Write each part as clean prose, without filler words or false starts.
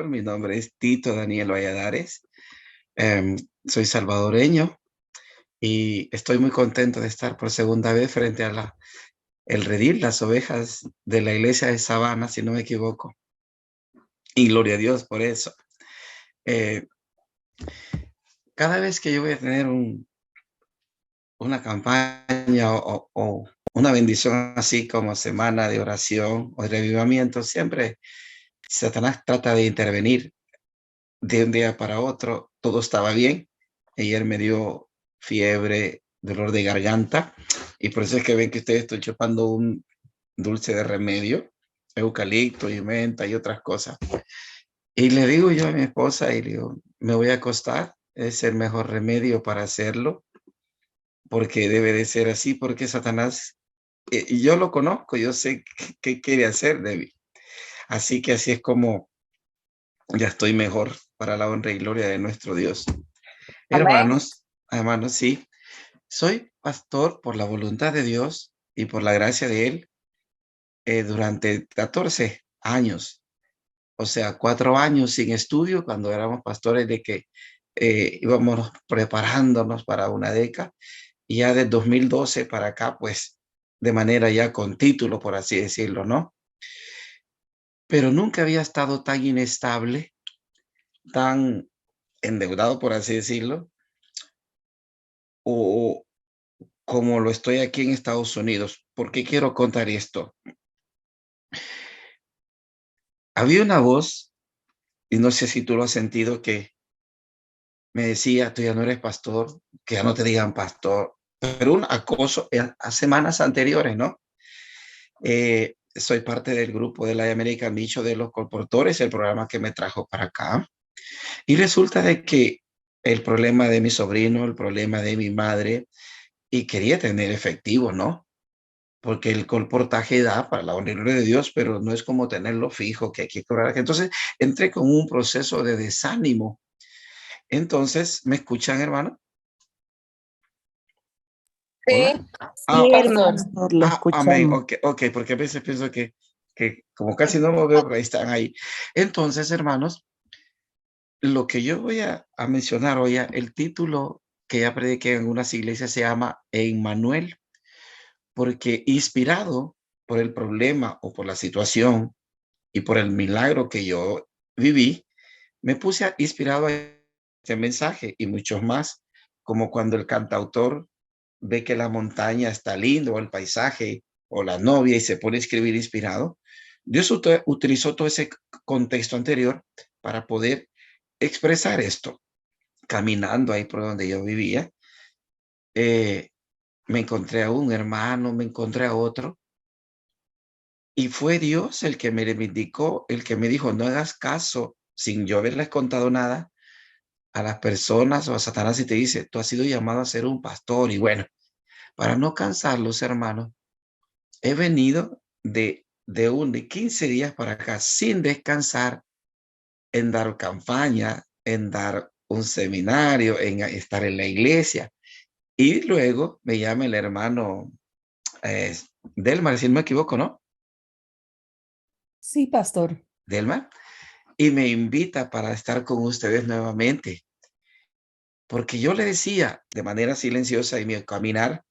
Mi nombre es Tito Daniel Valladares. Em, Soy salvadoreño y estoy muy contento de estar por segunda vez frente a el redil, las ovejas de la iglesia de Sabana, si no me equivoco. Y gloria a Dios por eso. Eh, Cada vez que yo voy a tener una campaña o una bendición así como semana de oración o de revivamiento, siempre Satanás trata de intervenir de un día para otro. Todo estaba bien. Ayer me dio fiebre, dolor de garganta, y por eso es que ven que estoy chupando un dulce de remedio, eucalipto y menta y otras cosas. Y le digo yo a mi esposa, y le digo, me voy a acostar, es el mejor remedio para hacerlo, porque debe de ser así, porque Satanás, y yo lo conozco, yo sé qué quiere hacer de mí. Así que así es como ya estoy mejor, para la honra y gloria de nuestro Dios. Amén. Hermanos, sí, soy pastor por la voluntad de Dios y por la gracia de Él durante 14 años, o sea, 4 años sin estudio cuando éramos pastores, de que íbamos preparándonos para una década, y ya de 2012 para acá, pues de manera ya con título, por así decirlo, ¿no? Pero nunca había estado tan inestable, tan endeudado, por así decirlo, o como lo estoy aquí en Estados Unidos. ¿Por qué quiero contar esto? Había una voz, y no sé si tú lo has sentido, que me decía, tú ya no eres pastor, que ya no te digan pastor, pero un acoso a semanas anteriores, ¿no? Soy parte del grupo de la American Nicho de los Colportores, el programa que me trajo para acá. Y resulta de que el problema de mi sobrino, el problema de mi madre, y quería tener efectivo, ¿no? Porque el colportaje da para la honra y gloria de Dios, pero no es como tenerlo fijo, que hay que cobrar. Entonces entré con un proceso de desánimo. Entonces, ¿me escuchan, hermano? Sí, Hola. sí, Ah, oh, pastor. Pastor, lo amén. escuchamos. Ok, ok, porque a veces pienso que como casi no me veo, pero ahí están ahí. Entonces, hermanos, lo que yo voy a mencionar hoy, el título que ya prediqué en unas iglesias se llama Emmanuel, porque inspirado por el problema o por la situación y por el milagro que yo viví, me puse inspirado a este mensaje y muchos más, como cuando el cantautor ve que la montaña está linda o el paisaje o la novia y se pone a escribir inspirado. Dios utilizó todo ese contexto anterior para poder expresar esto. Caminando ahí por donde yo vivía, eh, me encontré a un hermano, me encontré a otro, y fue Dios el que me reivindicó, el que me dijo, no hagas caso, sin yo haberles contado nada, a las personas o a Satanás, y te dice, tú has sido llamado a ser un pastor. Y bueno, para no cansarlos, hermanos, he venido de 15 días para acá sin descansar, en dar campaña, en dar un seminario, en estar en la iglesia. Y luego me llama el hermano eh, Delmar, si no me equivoco, ¿no? Sí, pastor. Delmar, y me invita para estar con ustedes nuevamente. Porque yo le decía de manera silenciosa y mi caminar,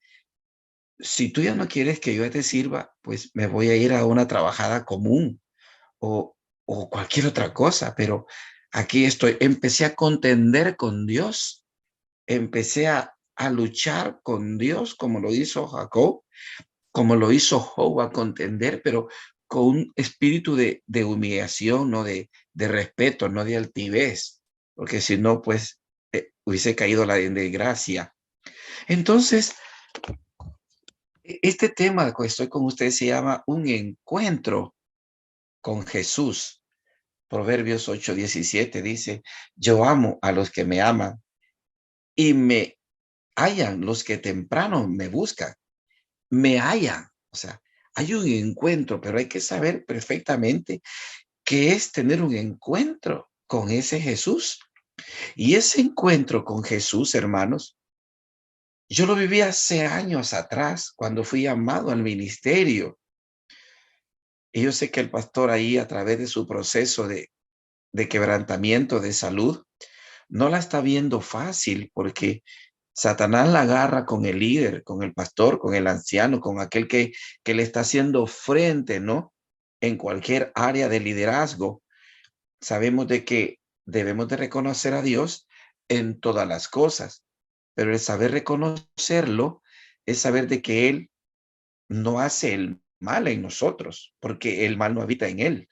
si tú ya no quieres que yo te sirva, pues me voy a ir a una trabajada común o, o cualquier otra cosa, pero aquí estoy. Empecé a contender con Dios, empecé a luchar con Dios como lo hizo Jacob, como lo hizo Job, a contender, pero con un espíritu de humillación, no de respeto, no de altivez, porque si no, pues hubiese caído la desgracia. Entonces, este tema que estoy con ustedes se llama un encuentro con Jesús. Proverbios 8:17 dice, yo amo a los que me aman y me hallan los que temprano me buscan. Me hallan. O sea, hay un encuentro, pero hay que saber perfectamente qué es tener un encuentro con ese Jesús. Y ese encuentro con Jesús, hermanos, yo lo viví hace años atrás, cuando fui llamado al ministerio. Y yo sé que el pastor ahí, a través de su proceso de quebrantamiento de salud, no la está viendo fácil porque Satanás la agarra con el líder, con el pastor, con el anciano, con aquel que le está haciendo frente, ¿no? En cualquier área de liderazgo. Sabemos de que debemos de reconocer a Dios en todas las cosas, pero el saber reconocerlo es saber de que Él no hace el mal en nosotros, porque el mal no habita en Él,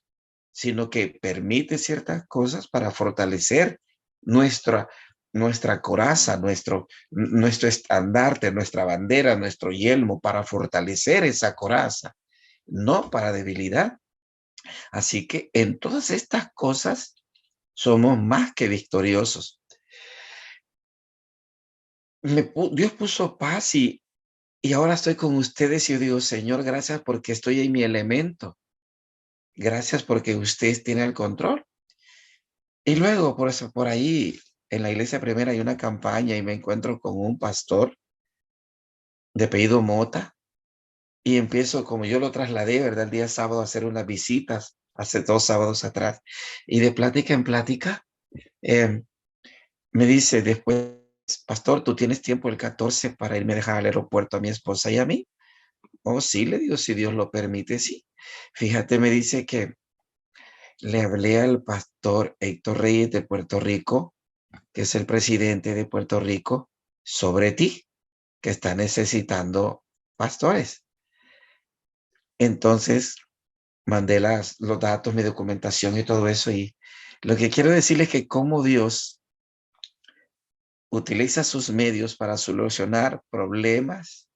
sino que permite ciertas cosas para fortalecer nuestra, nuestra coraza, nuestro estandarte, nuestra bandera, nuestro yelmo, para fortalecer esa coraza, no para debilidad. Así que en todas estas cosas somos más que victoriosos. Dios puso paz y ahora estoy con ustedes y yo digo, Señor, gracias porque estoy en mi elemento. Gracias porque usted tiene el control. Y luego, por eso, por ahí, en la iglesia primera hay una campaña y me encuentro con un pastor de apellido Mota y empiezo, como yo lo trasladé, ¿verdad? El día sábado a hacer unas visitas, hace 2 sábados atrás, y de plática en plática, eh, me dice después, pastor, ¿tú tienes tiempo el 14 para irme a dejar al aeropuerto a mi esposa y a mí? Oh, sí, le digo, si Dios lo permite, sí. Fíjate, me dice que le hablé al pastor Héctor Reyes de Puerto Rico, que es el presidente de Puerto Rico, sobre ti, que está necesitando pastores. Entonces, mandé los datos, mi documentación y todo eso. Y lo que quiero decirles es que cómo Dios utiliza sus medios para solucionar problemas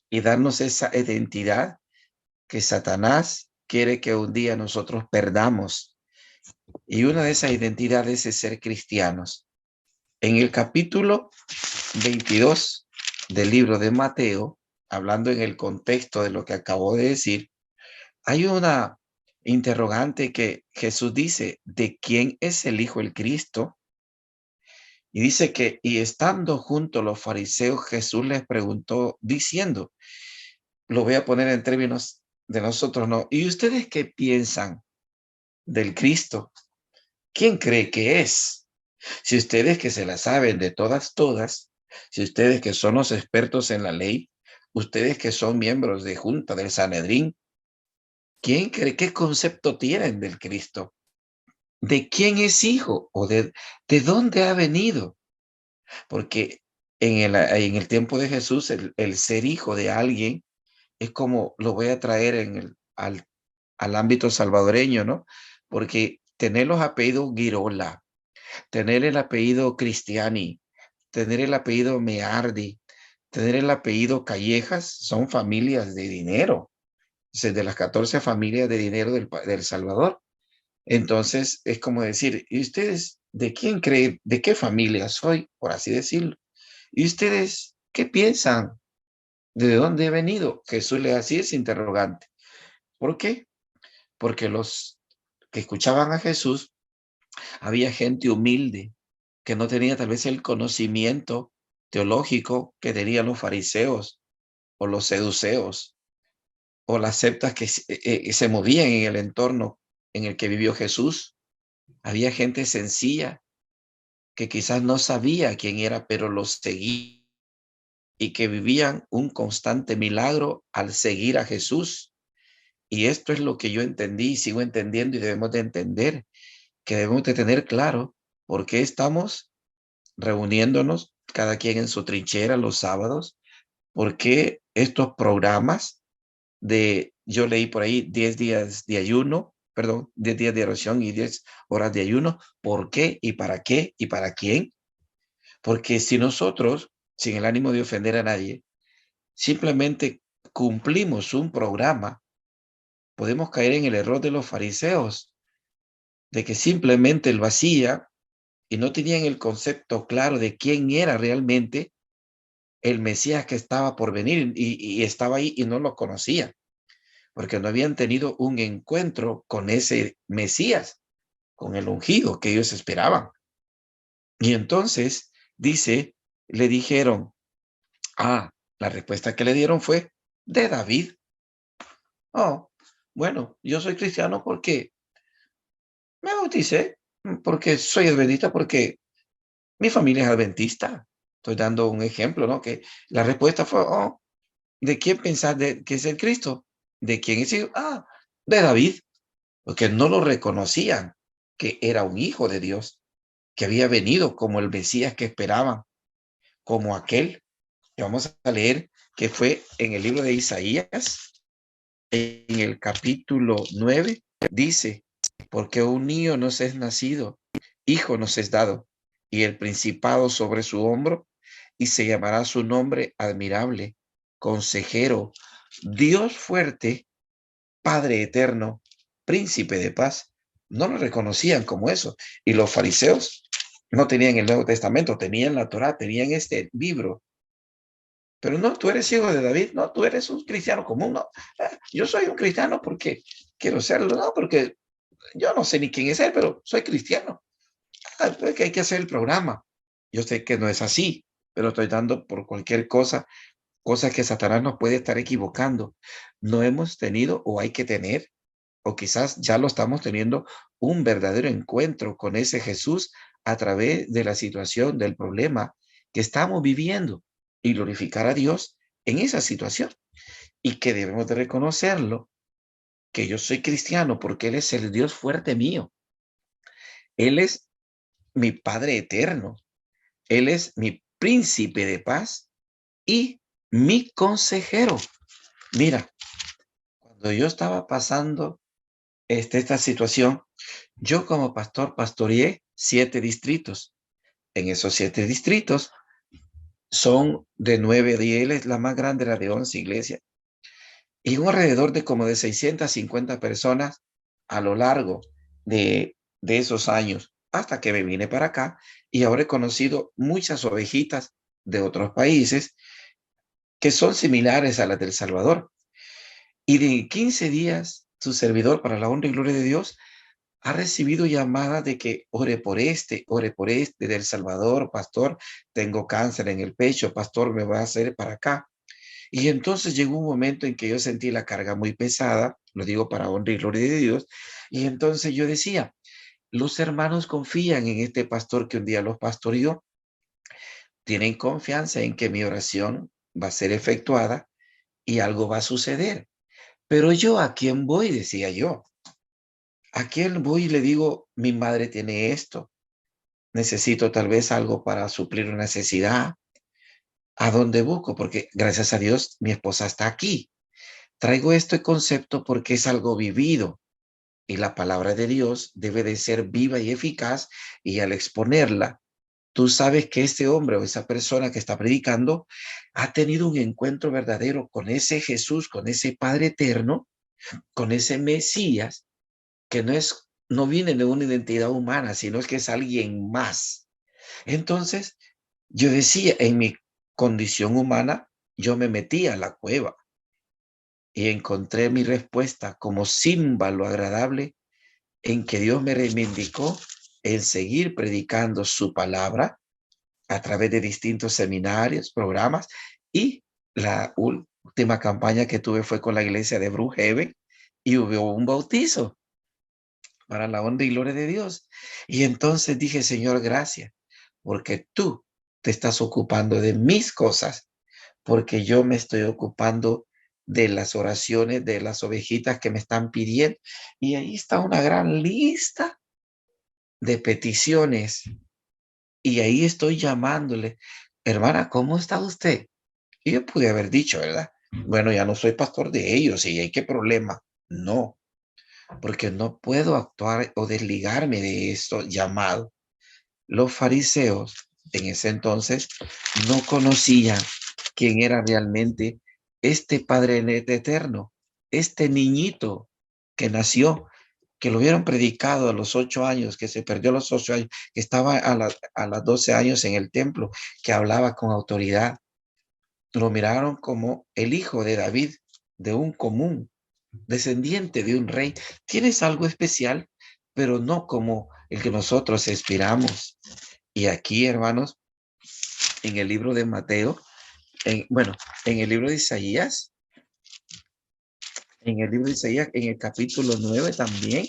y darnos esa identidad que Satanás quiere que un día nosotros perdamos. Y una de esas identidades es ser cristianos. En el capítulo 22 del libro de Mateo, hablando en el contexto de lo que acabo de decir, hay una interrogante que Jesús dice, ¿de quién es el Hijo el Cristo? Y dice que, y estando junto los fariseos, Jesús les preguntó diciendo, lo voy a poner en términos de nosotros, ¿no? ¿Y ustedes qué piensan del Cristo? ¿Quién cree que es? Si ustedes que se la saben de todas, si ustedes que son los expertos en la ley, ustedes que son miembros de junta del Sanedrín, ¿quién cree qué concepto tienen del Cristo? ¿De quién es hijo? ¿O de dónde ha venido? Porque en el tiempo de Jesús, el ser hijo de alguien es como lo voy a traer al ámbito salvadoreño, ¿no? Porque tener los apellidos Girola, tener el apellido Cristiani, tener el apellido Meardi, tener el apellido Callejas, son familias de dinero, de las 14 familias de dinero del Salvador. Entonces, es como decir, ¿y ustedes de quién creen, de qué familia soy, por así decirlo? ¿Y ustedes qué piensan? ¿De dónde he venido? Jesús le hacía ese interrogante. ¿Por qué? Porque los que escuchaban a Jesús, había gente humilde que no tenía tal vez el conocimiento teológico que tenían los fariseos o los seduceos o las sectas que se movían en el entorno en el que vivió Jesús. Había gente sencilla que quizás no sabía quién era, pero los seguía y que vivían un constante milagro al seguir a Jesús. Y esto es lo que yo entendí y sigo entendiendo y debemos de entender, que debemos de tener claro por qué estamos reuniéndonos cada quien en su trinchera los sábados, por qué estos programas yo leí por ahí 10 días de ayuno, perdón, 10 días de oración y 10 horas de ayuno, ¿por qué y para qué y para quién? Porque si nosotros, sin el ánimo de ofender a nadie, simplemente cumplimos un programa, podemos caer en el error de los fariseos, de que simplemente lo hacía y no tenían el concepto claro de quién era realmente el Mesías que estaba por venir y estaba ahí y no lo conocía, porque no habían tenido un encuentro con ese Mesías, con el ungido que ellos esperaban. Y entonces dice, le dijeron, la respuesta que le dieron fue de David. Oh, bueno, yo soy cristiano porque me bauticé porque soy adventista, porque mi familia es adventista. Estoy dando un ejemplo, ¿no? Que la respuesta fue, oh, ¿de quién pensás que es el Cristo? ¿De quién es hijo? Ah, de David, porque no lo reconocían que era un hijo de Dios, que había venido como el Mesías que esperaban, como aquel que vamos a leer, que fue en el libro de Isaías, en el capítulo 9, dice, porque un niño nos es nacido, hijo nos es dado, y el principado sobre su hombro, y se llamará su nombre admirable, consejero, Dios fuerte, Padre eterno, príncipe de paz. No lo reconocían como eso. Y los fariseos no tenían el Nuevo Testamento, tenían la Torá, tenían este libro. Pero no, tú eres hijo de David, no, tú eres un cristiano común, no. Yo soy un cristiano porque quiero serlo, no, porque yo no sé ni quién es él, pero soy cristiano. Es que hay que hacer el programa. Yo sé que no es así, pero estoy dando por cualquier cosa, cosas que Satanás nos puede estar equivocando. No hemos tenido o hay que tener, o quizás ya lo estamos teniendo, un verdadero encuentro con ese Jesús a través de la situación, del problema que estamos viviendo y glorificar a Dios en esa situación. Y que debemos de reconocerlo, que yo soy cristiano porque Él es el Dios fuerte mío. Él es mi Padre eterno. Él es mi príncipe de paz y mi consejero. Mira, cuando yo estaba pasando esta situación, yo como pastor pastoreé 7 distritos. En esos 7 distritos son de 9 a 10, la más grande era de 11 iglesias, y un alrededor de como de 650 personas a lo largo de esos años, hasta que me vine para acá y ahora he conocido muchas ovejitas de otros países que son similares a las del Salvador. Y de 15 días, su servidor, para la honra y gloria de Dios, ha recibido llamadas de que ore por este del Salvador, pastor, tengo cáncer en el pecho, pastor, me va a hacer para acá. Y entonces llegó un momento en que yo sentí la carga muy pesada, lo digo para honra y gloria de Dios, y entonces yo decía, los hermanos confían en este pastor que un día los pastoreó, tienen confianza en que mi oración va a ser efectuada y algo va a suceder. Pero yo, ¿a quién voy? Decía yo. ¿A quién voy y le digo, mi madre tiene esto? Necesito tal vez algo para suplir una necesidad. ¿A dónde busco? Porque gracias a Dios mi esposa está aquí. Traigo este concepto porque es algo vivido y la palabra de Dios debe de ser viva y eficaz, y al exponerla, tú sabes que este hombre o esa persona que está predicando ha tenido un encuentro verdadero con ese Jesús, con ese Padre eterno, con ese Mesías, que no viene de una identidad humana, sino es que es alguien más. Entonces, yo decía, en mi condición humana, yo me metí a la cueva y encontré mi respuesta como símbolo agradable en que Dios me reivindicó en seguir predicando su palabra a través de distintos seminarios, programas, y la última campaña que tuve fue con la iglesia de Brookhaven y hubo un bautizo para la honra y gloria de Dios. Y entonces dije, Señor, gracias, porque tú te estás ocupando de mis cosas, porque yo me estoy ocupando de las oraciones de las ovejitas que me están pidiendo. Y ahí está una gran lista de peticiones. Y ahí estoy llamándole, hermana, ¿cómo está usted? Y yo pude haber dicho, ¿verdad? Bueno, ya no soy pastor de ellos y hay qué problema. No, porque no puedo actuar o desligarme de esto llamado. Los fariseos en ese entonces no conocían quién era realmente este Padre eterno, este niñito que nació, que lo hubieran predicado a los 8 años, que se perdió a los 8 años, que estaba a los 12 años en el templo, que hablaba con autoridad. Lo miraron como el hijo de David, de un común, descendiente de un rey. Tienes algo especial, pero no como el que nosotros esperamos. Y aquí, hermanos, en el libro de Mateo, bueno, en el libro de Isaías, en el libro de Isaías, en el capítulo 9 también,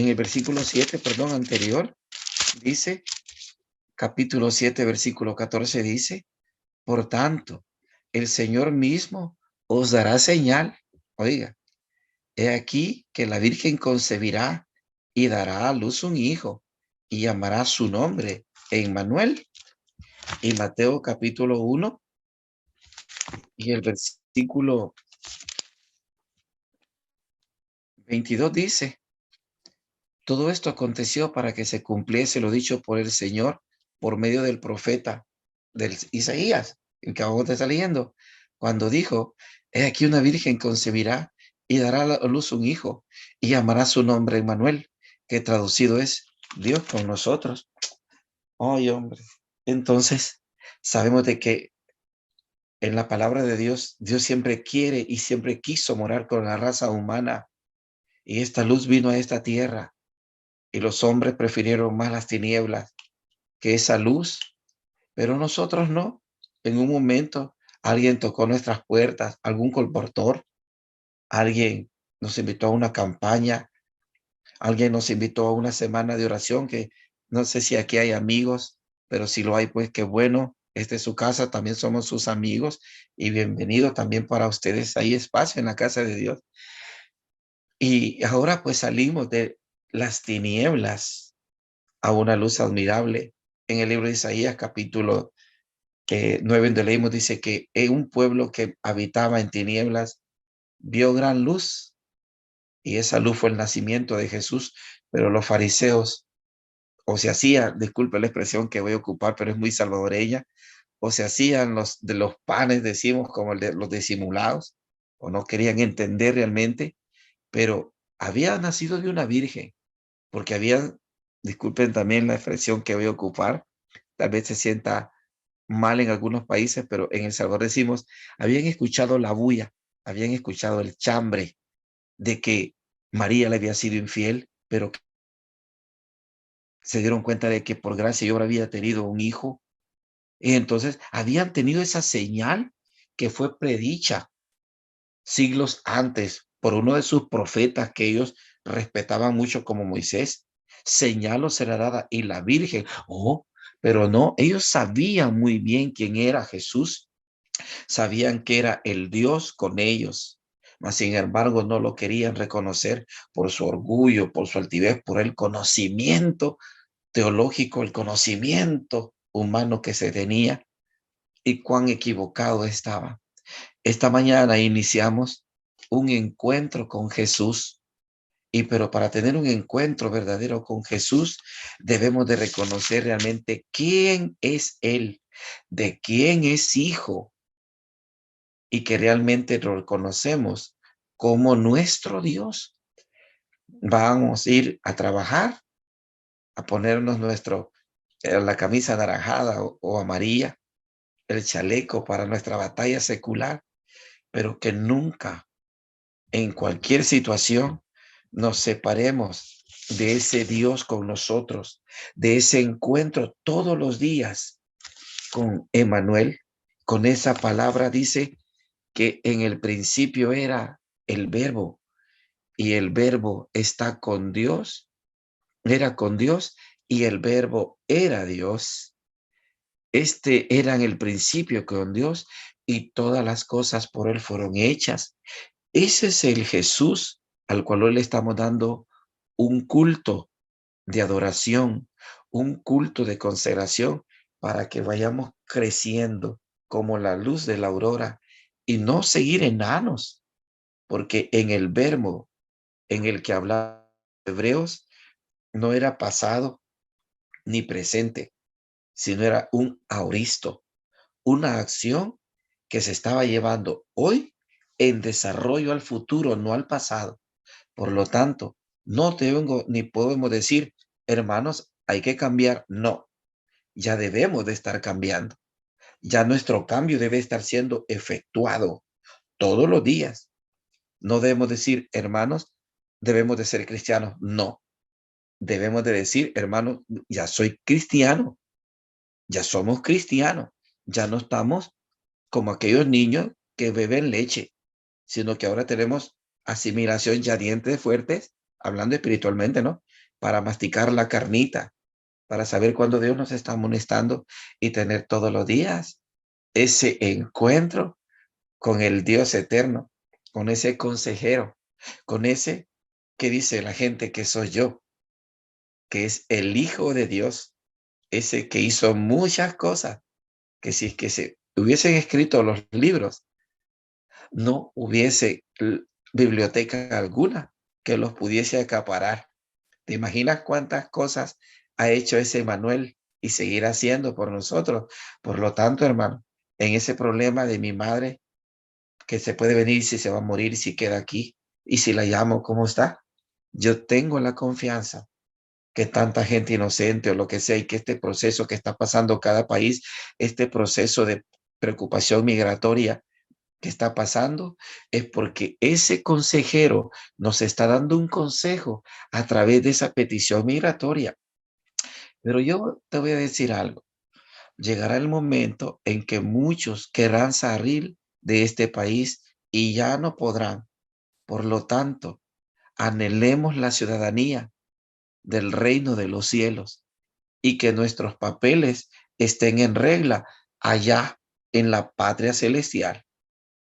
en el versículo 7, perdón, anterior, dice, capítulo 7, versículo 14, dice, por tanto, el Señor mismo os dará señal. Oiga, he aquí que la Virgen concebirá y dará a luz un hijo y llamará su nombre Emmanuel. Y Mateo capítulo 1 y el versículo 22 dice, todo esto aconteció para que se cumpliese lo dicho por el Señor por medio del profeta del Isaías, el que ahora está leyendo, cuando dijo, he aquí una virgen concebirá y dará a luz un hijo y llamará su nombre Emmanuel, que traducido es Dios con nosotros. Ay, hombre. Entonces, sabemos de que en la palabra de Dios, Dios siempre quiere y siempre quiso morar con la raza humana. Y esta luz vino a esta tierra y los hombres prefirieron más las tinieblas que esa luz, pero nosotros no. En un momento alguien tocó nuestras puertas, algún colportor, alguien nos invitó a una campaña, alguien nos invitó a una semana de oración que no sé si aquí hay amigos, pero si lo hay, pues qué bueno. Esta es su casa, también somos sus amigos y bienvenido también para ustedes. Hay espacio en la casa de Dios. Y ahora pues salimos de las tinieblas a una luz admirable. En el libro de Isaías, capítulo 9, donde leímos, dice que un pueblo que habitaba en tinieblas vio gran luz, y esa luz fue el nacimiento de Jesús. Pero los fariseos, o se hacían, disculpe la expresión que voy a ocupar, pero es muy salvadoreña, o se hacían los de los panes, decimos, como los disimulados, o no querían entender realmente, pero había nacido de una virgen, porque habían, disculpen también la expresión que voy a ocupar, tal vez se sienta mal en algunos países, pero en El Salvador decimos, habían escuchado la bulla, habían escuchado el chambre de que María le había sido infiel, pero se dieron cuenta de que por gracia y obra había tenido un hijo. Y entonces habían tenido esa señal que fue predicha siglos antes por uno de sus profetas que ellos respetaban mucho como Moisés. Señal os será dada y la Virgen, pero no, ellos sabían muy bien quién era Jesús, sabían que era el Dios con ellos, mas sin embargo no lo querían reconocer por su orgullo, por su altivez, por el conocimiento teológico, el conocimiento humano que se tenía y cuán equivocado estaba. Esta mañana iniciamos un encuentro con Jesús, pero para tener un encuentro verdadero con Jesús debemos de reconocer realmente quién es Él, de quién es hijo, y que realmente lo reconocemos como nuestro Dios. Vamos a ir a trabajar, a ponernos la camisa anaranjada o amarilla, el chaleco para nuestra batalla secular, pero que nunca, en cualquier situación, nos separemos de ese Dios con nosotros, de ese encuentro todos los días con Emmanuel, con esa palabra. Dice que en el principio era el verbo y el verbo está con Dios, era con Dios y el verbo era Dios. Este era en el principio con Dios y todas las cosas por él fueron hechas. Ese es el Jesús al cual hoy le estamos dando un culto de adoración, un culto de consagración para que vayamos creciendo como la luz de la aurora y no seguir enanos, porque en el verbo en el que hablaba Hebreos no era pasado ni presente, sino era un auristo, una acción que se estaba llevando hoy en desarrollo al futuro, no al pasado. Por lo tanto, no tengo ni podemos decir, hermanos, hay que cambiar. No, ya debemos de estar cambiando. Ya nuestro cambio debe estar siendo efectuado todos los días. No debemos decir, hermanos, debemos de ser cristianos. No, debemos de decir, hermanos, ya soy cristiano, ya somos cristianos, ya no estamos como aquellos niños que beben leche, sino que ahora tenemos asimilación ya dientes fuertes, hablando espiritualmente, ¿no? para masticar la carnita, para saber cuándo Dios nos está amonestando y tener todos los días ese encuentro con el Dios eterno, con ese consejero, con ese que dice la gente que soy yo, que es el Hijo de Dios, ese que hizo muchas cosas, que si es que se hubiesen escrito los libros, no hubiese biblioteca alguna que los pudiese acaparar. ¿Te imaginas cuántas cosas ha hecho ese Manuel y seguirá haciendo por nosotros? Por lo tanto, hermano, en ese problema de mi madre, que se puede venir, si se va a morir, si queda aquí, y si la llamo, ¿cómo está? Yo tengo la confianza que tanta gente inocente o lo que sea, y que este proceso que está pasando cada país, este proceso de preocupación migratoria que está pasando, es porque ese consejero nos está dando un consejo a través de esa petición migratoria. Pero yo te voy a decir algo. Llegará el momento en que muchos querrán salir de este país y ya no podrán. Por lo tanto, anhelemos la ciudadanía del reino de los cielos y que nuestros papeles estén en regla allá en la patria celestial,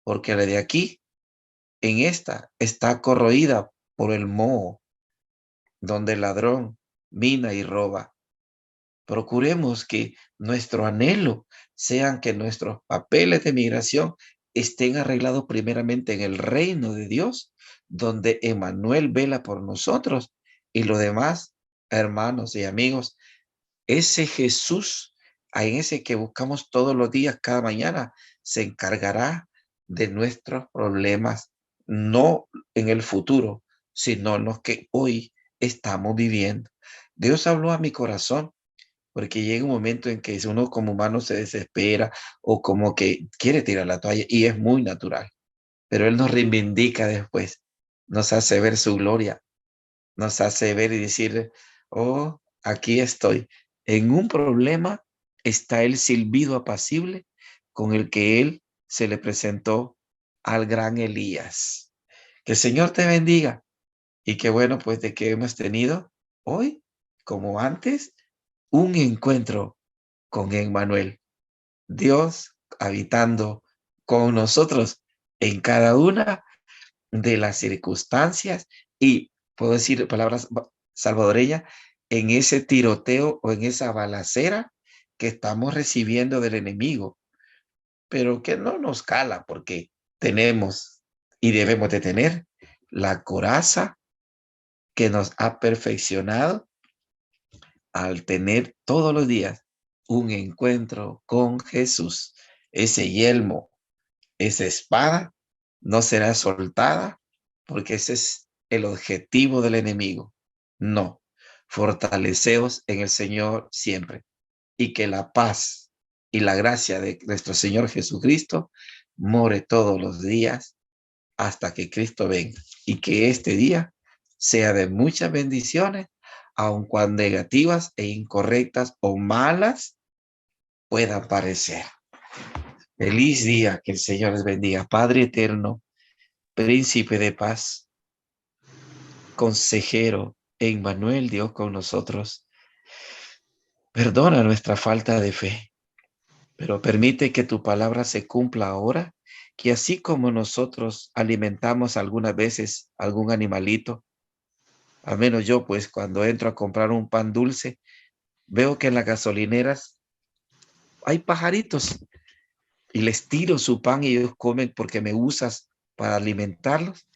porque la de aquí, en esta, está corroída por el moho, donde el ladrón mina y roba. Procuremos que nuestro anhelo sean que nuestros papeles de migración estén arreglados primeramente en el reino de Dios, donde Emmanuel vela por nosotros, y lo demás, hermanos y amigos, ese Jesús, en ese que buscamos todos los días, cada mañana, se encargará de nuestros problemas, no en el futuro, sino en los que hoy estamos viviendo. Dios habló a mi corazón, porque llega un momento en que uno como humano se desespera o como que quiere tirar la toalla, y es muy natural, pero Él nos reivindica después, nos hace ver su gloria, nos hace ver y decir, oh, aquí estoy. En un problema está el silbido apacible con el que Él se le presentó al gran Elías. Que el Señor te bendiga, y qué bueno pues de que hemos tenido hoy, como antes, un encuentro con Emmanuel, Dios habitando con nosotros en cada una de las circunstancias, y puedo decir palabras salvadoreñas, en ese tiroteo o en esa balacera que estamos recibiendo del enemigo, pero que no nos cala, porque tenemos y debemos de tener la coraza que nos ha perfeccionado al tener todos los días un encuentro con Jesús. Ese yelmo, esa espada no será soltada, porque ese es el objetivo del enemigo. No, fortaleceos en el Señor siempre, y que la paz y la gracia de nuestro Señor Jesucristo more todos los días hasta que Cristo venga, y que este día sea de muchas bendiciones, aun cuando negativas e incorrectas o malas puedan parecer. Feliz día, que el Señor les bendiga. Padre eterno, príncipe de paz, consejero, Emmanuel, Dios con nosotros, perdona nuestra falta de fe, pero permite que tu palabra se cumpla ahora, que así como nosotros alimentamos algunas veces algún animalito, al menos yo, pues cuando entro a comprar un pan dulce, veo que en las gasolineras hay pajaritos y les tiro su pan y ellos comen porque me usas para alimentarlos.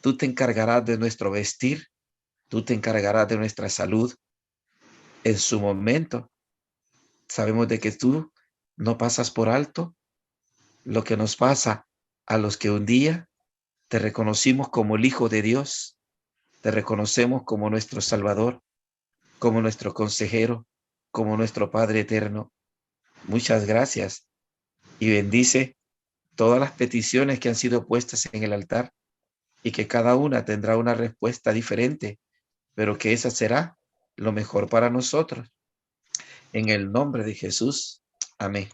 Tú te encargarás de nuestro vestir, tú te encargarás de nuestra salud en su momento. Sabemos de que tú no pasas por alto lo que nos pasa a los que un día te reconocimos como el Hijo de Dios, te reconocemos como nuestro Salvador, como nuestro consejero, como nuestro Padre eterno. Muchas gracias, y bendice todas las peticiones que han sido puestas en el altar, y que cada una tendrá una respuesta diferente, pero que esa será lo mejor para nosotros. En el nombre de Jesús. Amén.